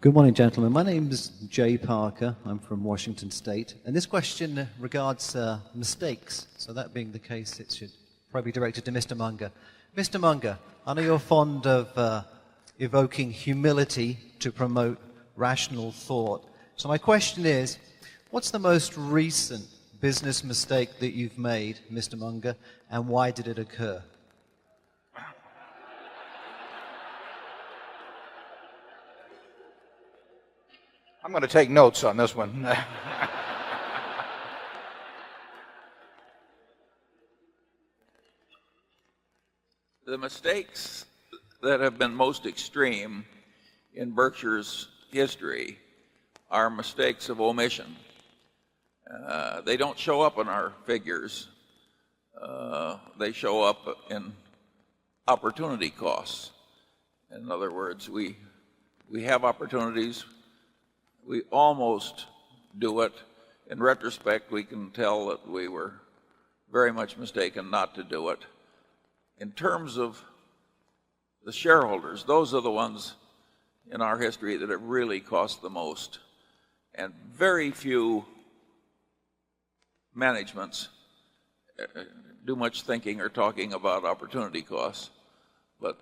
Good morning, gentlemen. My name is Jay Parker. I'm from Washington State. And this question regards mistakes. So that being the case, it should probably be directed to Mr. Munger. Mr. Munger, I know you're fond of evoking humility to promote rational thought. So my question is, what's the most recent business mistake that you've made, Mr. Munger, and why did it occur? I'm going to take notes on this one. The mistakes that have been most extreme in Berkshire's history are mistakes of omission. They don't show up in our figures. They show up in opportunity costs. In other words, we have opportunities. We almost do it. In retrospect, we can tell that we were very much mistaken not to do it. In terms of the shareholders, those are the ones in our history that have really cost the most. And very few managements do much thinking or talking about opportunity costs. But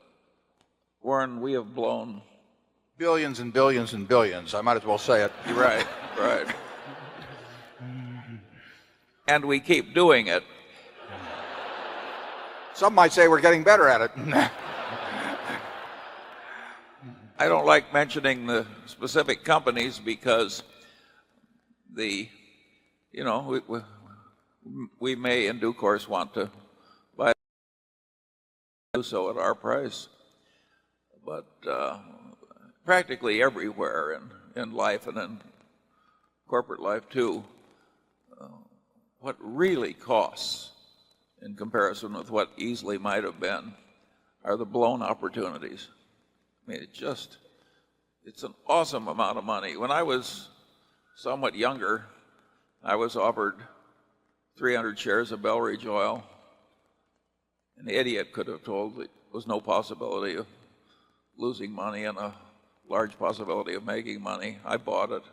Warren, we have blown billions and billions and billions. I might as well say it. You're right, right. And we keep doing it. Some might say we're getting better at it. I don't like mentioning the specific companies because we may in due course want to buy, do so at our price. But practically everywhere in life and in corporate life too, what really costs in comparison with what easily might have been are the blown opportunities. I mean, it's an awesome amount of money. When I was somewhat younger, I was offered 300 shares of Belridge Oil. An idiot could have told there was no possibility of losing money and a large possibility of making money. I bought it.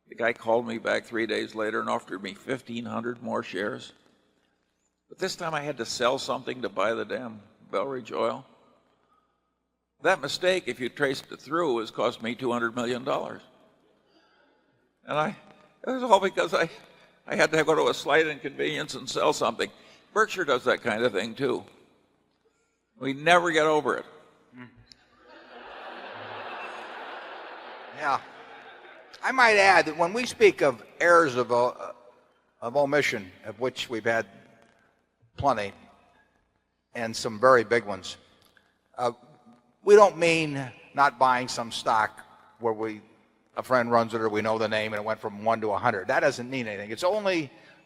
The guy called me back 3 days later and offered me 1,500 more shares. But this time I had to sell something to buy the damn Belridge Oil. That mistake, if you traced it through, has cost me $200 million. And it was all because I had to go to a slight inconvenience and sell something. Berkshire does that kind of thing too. We never get over it. Yeah. I might add that when we speak of errors of omission, of which we've had plenty, and some very big ones, we don't mean not buying some stock where a friend runs it or we know the name and it went from 1 to 100. That doesn't mean anything.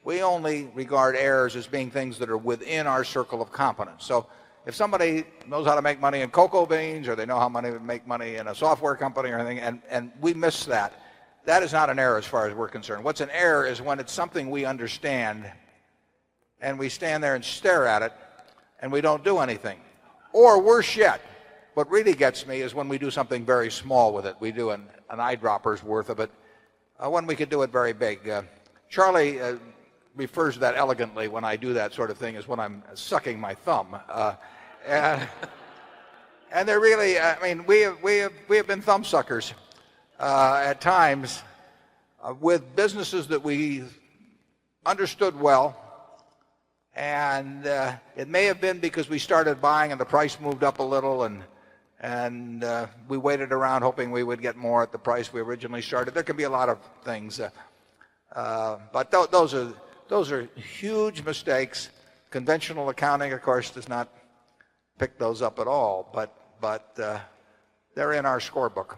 We only regard errors as being things that are within our circle of competence. So if somebody knows how to make money in cocoa beans, or they know how to make money in a software company or anything, and we miss that, that is not an error as far as we're concerned. What's an error is when it's something we understand and we stand there and stare at it and we don't do anything. Or worse yet, what really gets me is when we do something very small with it. We do an eyedropper's worth of it, when we could do it very big. Charlie refers to that elegantly when I do that sort of thing as when I'm sucking my thumb. And they're really, I mean, we have been thumb suckers at times with businesses that we understood well. And it may have been because we started buying and the price moved up a little, and we waited around hoping we would get more at the price we originally started. There can be a lot of things. But those are huge mistakes. Conventional accounting, of course, does not pick those up at all, but they're in our scorebook.